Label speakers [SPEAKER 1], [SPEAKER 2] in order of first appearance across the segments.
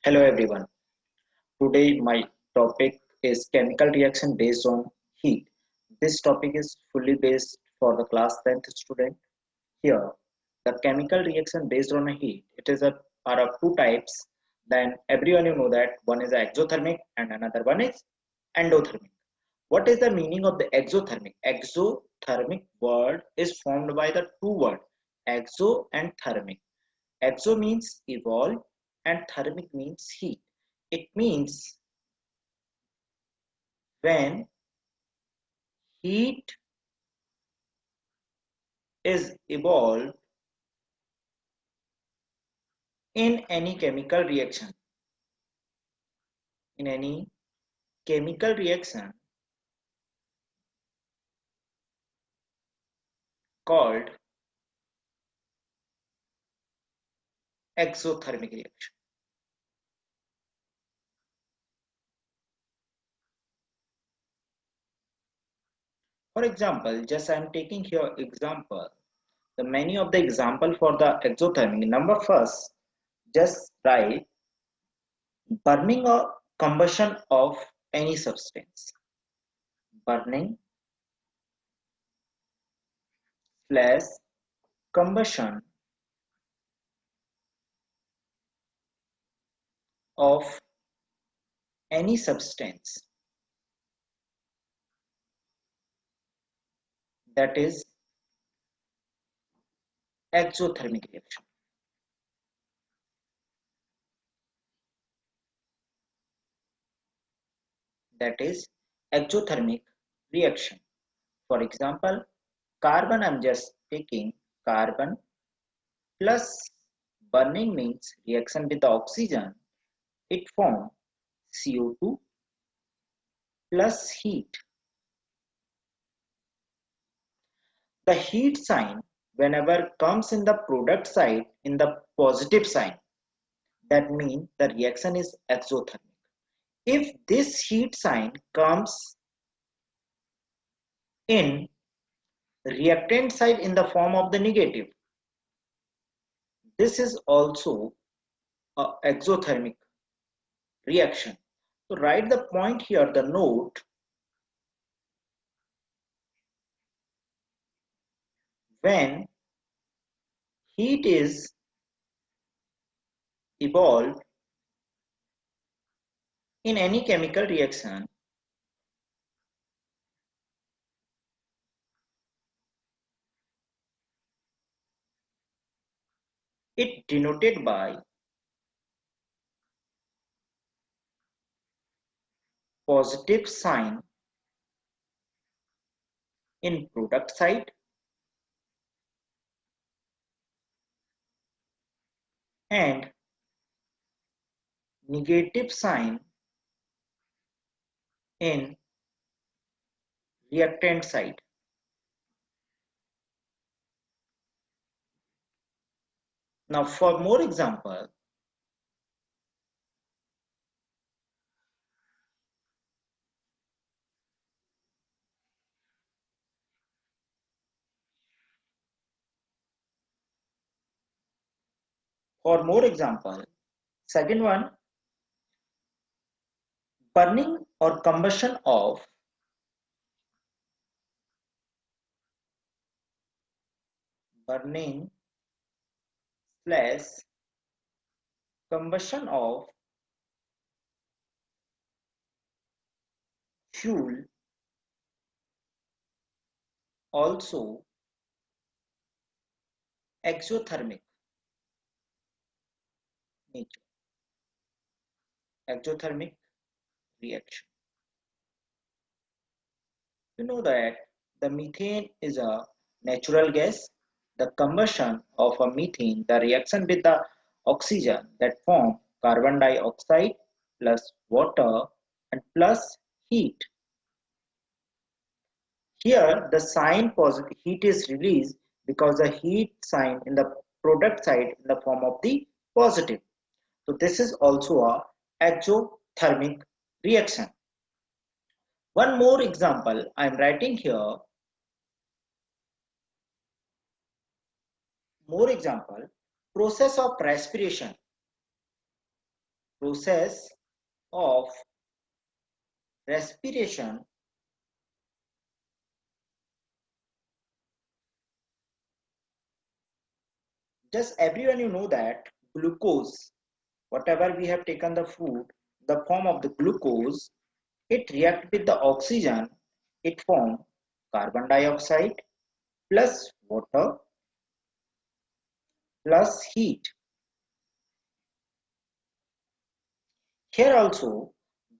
[SPEAKER 1] Hello everyone. Today my topic is chemical reaction based on heat. This topic is fully based for the class 10th student. Here, the chemical reaction based on heat. It is are of two types. Then everyone you know that one is exothermic and another one is endothermic. What is the meaning of the exothermic? Exothermic word is formed by the two words exo and thermic. Exo means evolve and thermic means heat. It means when heat is evolved in any chemical reaction. In any chemical reaction called exothermic reaction. For example, just I am taking here example. The many of the example for the exothermic. Number first, just write burning or combustion of any substance. Burning slash combustion of any substance, that is exothermic reaction. That is exothermic reaction. For example, carbon, I'm just taking carbon plus burning means reaction with the oxygen. It forms CO2 plus heat. The heat sign whenever comes in the product side in the positive sign, that means the reaction is exothermic. If this heat sign comes in reactant side in the form of the negative, this is also a exothermic reaction. So write the point here, the note, when heat is evolved in any chemical reaction, it denoted by positive sign in product side and negative sign in reactant side. Now for more example, second one, burning or combustion of burning slash combustion of fuel, also exothermic nature, exothermic reaction. You know that the methane is a natural gas. The combustion of a methane, the reaction with the oxygen that form carbon dioxide plus water and plus heat. Here the sign positive heat is released because the heat sign in the product side in the form of the positive. So this is also a exothermic reaction. One more example I am writing here. More example, process of respiration. process of respiration, just everyone you know that glucose, whatever we have taken the food, the form of the glucose, it react with the oxygen, it form carbon dioxide plus water plus heat. Here also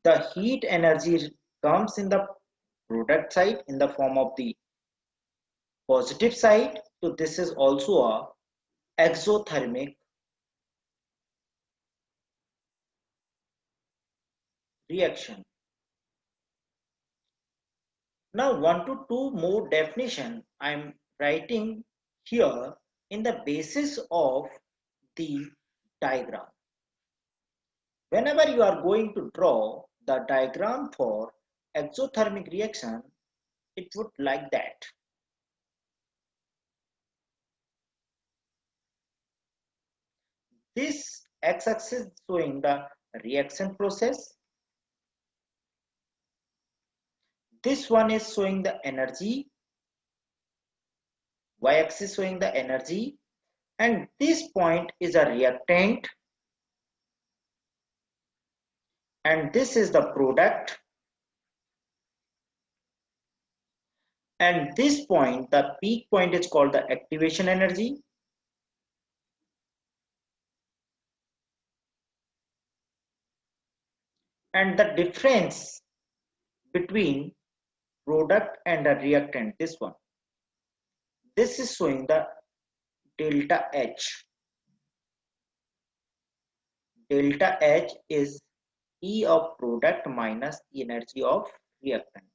[SPEAKER 1] the heat energy comes in the product side in the form of the positive side. So this is also a exothermic reaction. Now one to two more definition I am writing here in the basis of the diagram. Whenever you are going to draw the diagram for exothermic reaction, it would like that. This x-axis showing the reaction process. This one is showing the energy. Y-axis showing the energy. And this point is a reactant. And this is the product. And this point, the peak point, is called the activation energy. And the difference between product and a reactant, this one, this is showing the delta H. Delta H is E of product minus energy of reactant.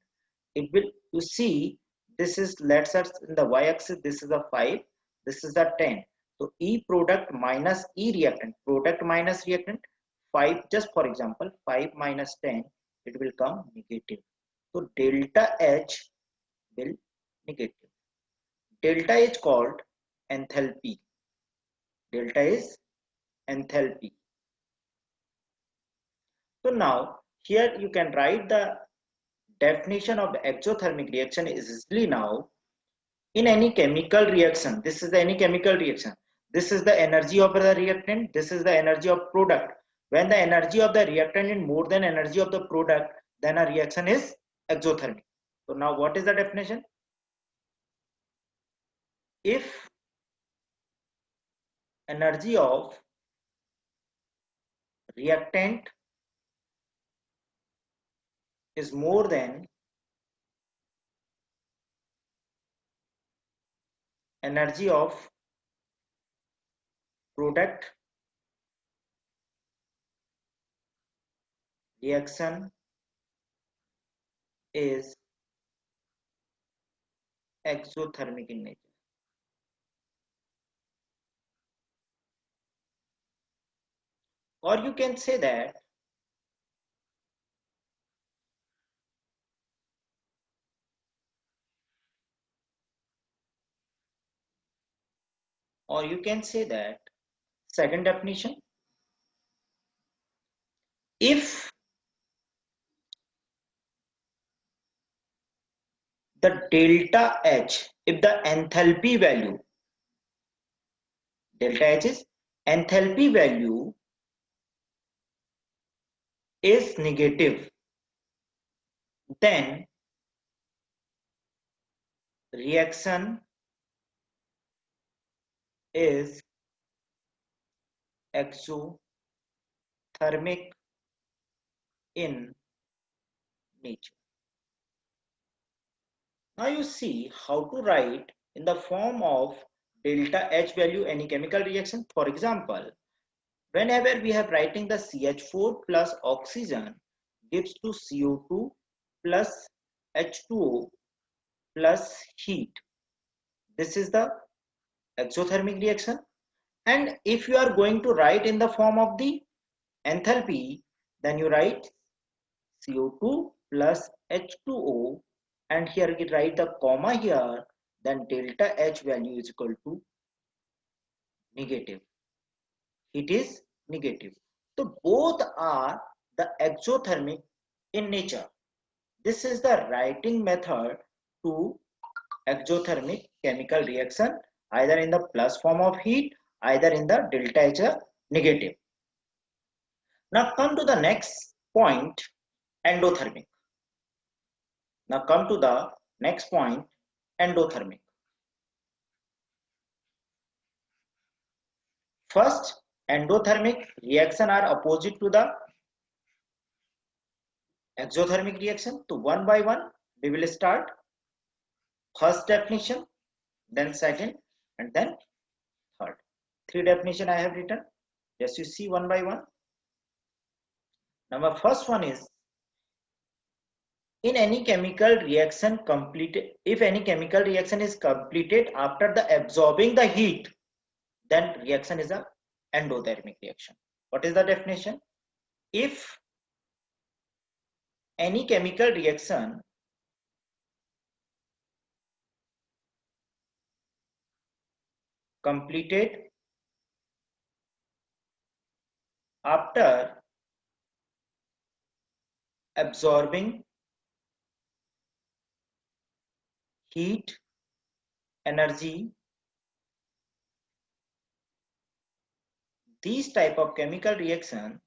[SPEAKER 1] It will, you see, this is, let's say in the y-axis, this is a 5, this is a 10. So E product minus E reactant, product minus reactant, 5, just for example, 5 minus 10, it will come negative. So delta H will negative. Delta is called enthalpy. Delta is enthalpy. So now here you can write the definition of the exothermic reaction is easily now. In any chemical reaction, this is the any chemical reaction. This is the energy of the reactant. This is the energy of product. When the energy of the reactant is more than energy of the product, then a reaction is exothermic. So now what is the definition? If energy of reactant is more than energy of product, reaction is exothermic in nature. Or you can say that second definition, if the delta H, if the enthalpy value, delta H is enthalpy value is negative, then reaction is exothermic in nature. Now you see how to write in the form of delta H value any chemical reaction. For example, whenever we have writing the CH4 plus oxygen gives to CO2 plus H2O plus heat. This is the exothermic reaction. And if you are going to write in the form of the enthalpy, then you write CO2 plus H2O, and here you write the comma here, then delta H value is equal to negative. It is negative. So both are the exothermic in nature. This is the writing method to exothermic chemical reaction, either in the plus form of heat, either in the delta H negative. Now come to the next point, endothermic. Now come to the next point, endothermic. First, endothermic reaction are opposite to the exothermic reaction. So one by one, we will start. First definition, then second, and then third. Three definition I have written. Just you see one by one. Number first one is, in any chemical reaction completed, if any chemical reaction is completed after the absorbing the heat, then reaction is a endothermic reaction. What is the definition? If any chemical reaction completed after absorbing heat, energy, these type of chemical reaction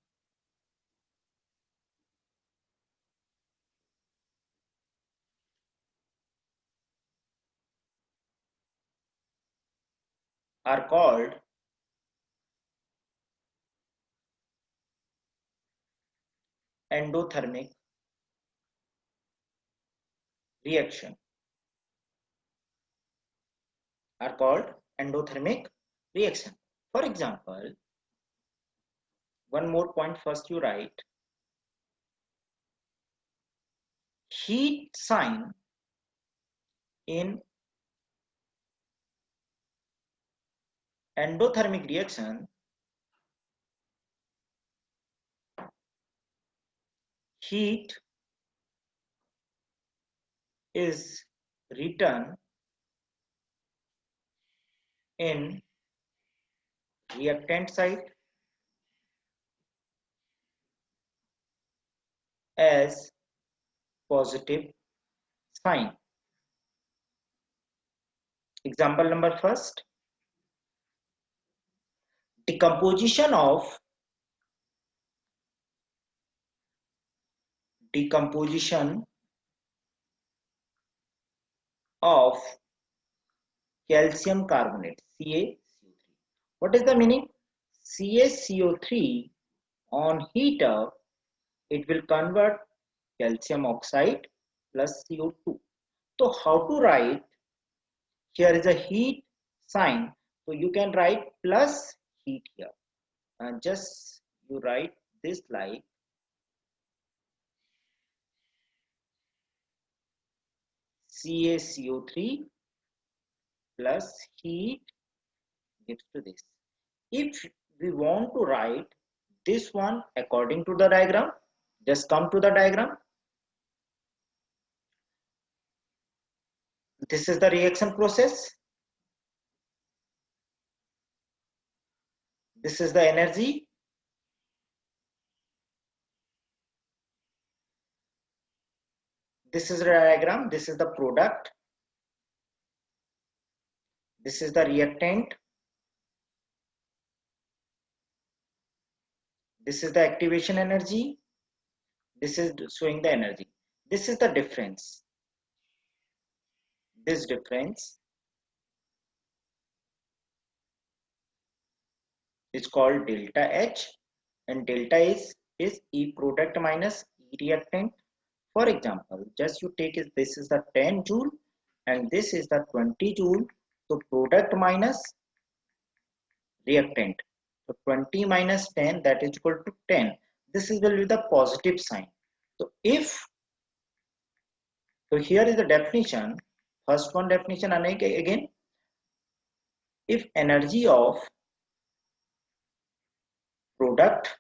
[SPEAKER 1] are called endothermic reaction. Are called endothermic reaction. For example, one more point first you write, heat sign in endothermic reaction, heat is written in reactant side as positive sign. Example number first, decomposition of calcium carbonate, CaCO3. What is the meaning? CaCO3 on heat up, it will convert calcium oxide plus CO2. So how to write? Here is a heat sign. So you can write plus heat here. And just you write this like CaCO3 plus heat gives to this. If we want to write this one according to the diagram, just come to the diagram. This is the reaction process. This is the energy. This is the diagram. This is the product. This is the reactant. This is the activation energy. This is showing the energy. This is the difference. This difference is called delta H, and delta is E product minus E reactant. For example, just you take is this is the 10 joule and this is the 20 joule. So product minus reactant. So 20 minus 10, that is equal to 10. This is will be the positive sign. So here is the definition. First one definition again. If energy of product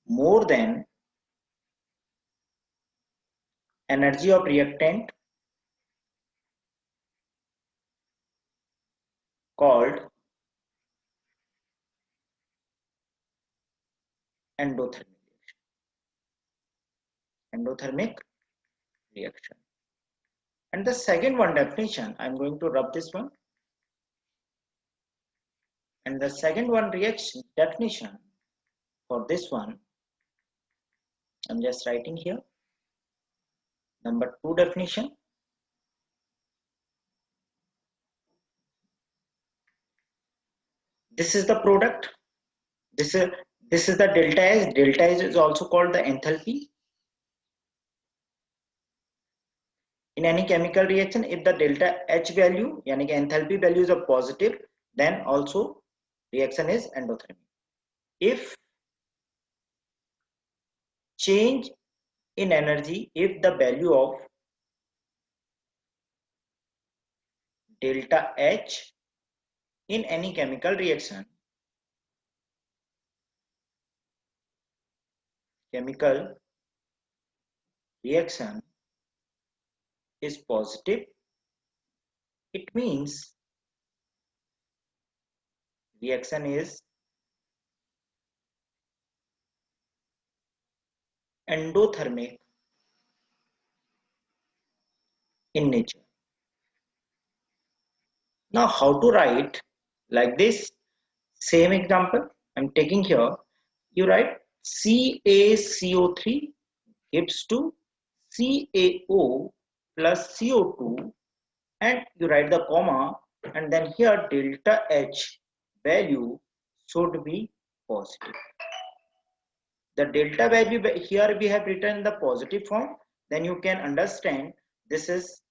[SPEAKER 1] more than energy of reactant, called endothermic reaction. And the second one definition, I'm going to rub this one. And the second one reaction definition for this one, I'm just writing here. Number 2 definition. This is the product. This is the delta H. Delta H is also called the enthalpy. In any chemical reaction, if the delta H value, yani कि enthalpy value is a positive, then also reaction is endothermic. If change in energy, if the value of delta H in any chemical reaction is positive, it means reaction is endothermic in nature. Now how to write like this? Same example I'm taking here. You write CaCO3 gives to CaO plus CO2, and you write the comma, and then here delta H value should be positive. The delta value here we have written in the positive form, then you can understand this is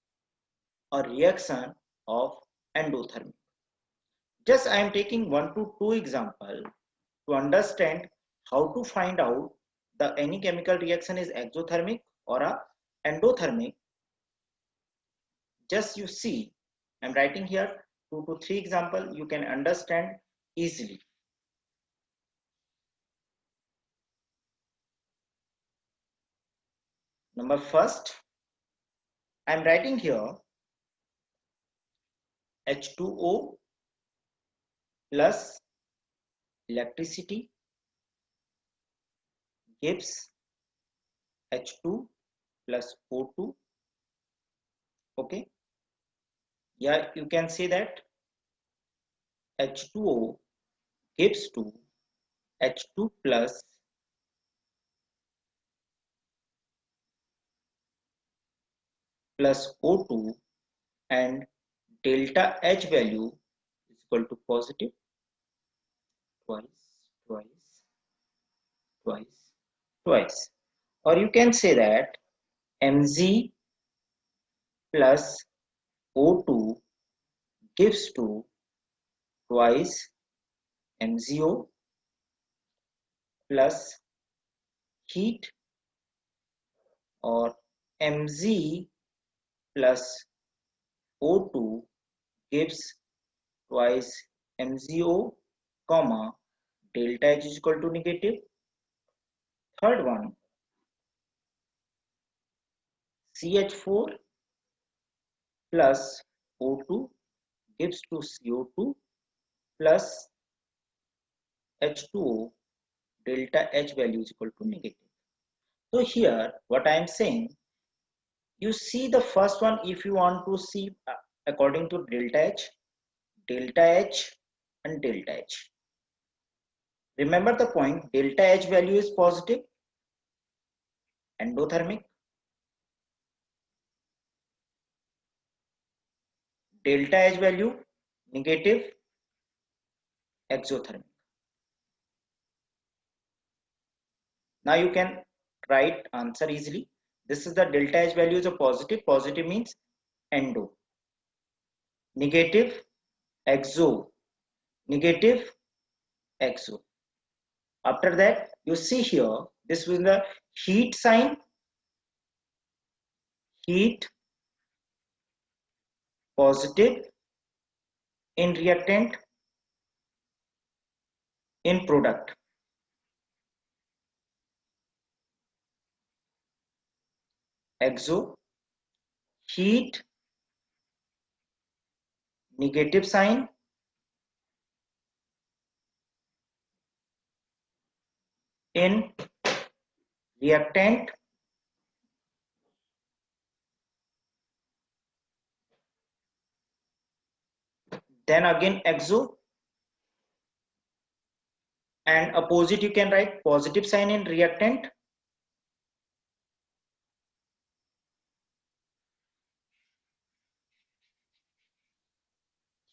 [SPEAKER 1] a reaction of endothermic. Just I am taking 1 to 2 example to understand how to find out the any chemical reaction is exothermic or a endothermic. Just you see, I'm writing here 2 to 3 example, you can understand easily. Number first, I'm writing here H2O plus electricity gives H2 plus O2. Okay, yeah, you can say that H2O gives to H2 plus O2, and delta H value is equal to positive twice. Or you can say that Mg plus O2 gives to twice MgO plus heat, or Mg plus O2 gives twice MgO, comma, delta H is equal to negative. Third one, CH4 plus O2 gives to CO2 plus H2O, delta H value is equal to negative. So here what I am saying, you see the first one, if you want to see according to delta H and delta H. Remember the point, delta H value is positive, endothermic. Delta H value negative, exothermic. Now you can write answer easily. This is the delta H value is a positive. Positive means endo. Negative, exo. Negative, exo. After that, you see here, this was the heat sign. Heat, positive in reactant, in product. Exo, heat, negative sign, in reactant, then again exo, and opposite you can write positive sign in reactant,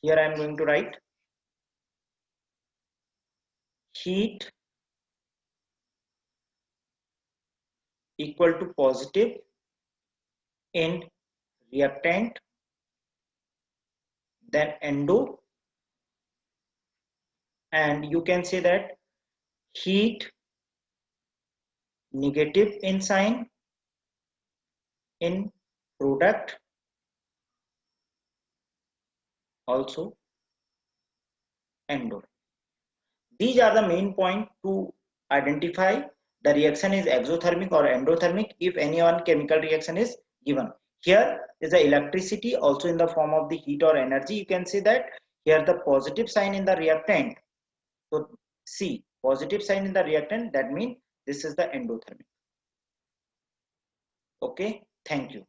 [SPEAKER 1] here I am going to write heat equal to positive in reactant, then endo, and you can say that heat negative in sign in product, also endo. These are the main point to identify the reaction is exothermic or endothermic if any one chemical reaction is given. Here is the electricity also in the form of the heat or energy. You can see that here the positive sign in the reactant. So see, positive sign in the reactant, that means this is the endothermic. Okay, thank you.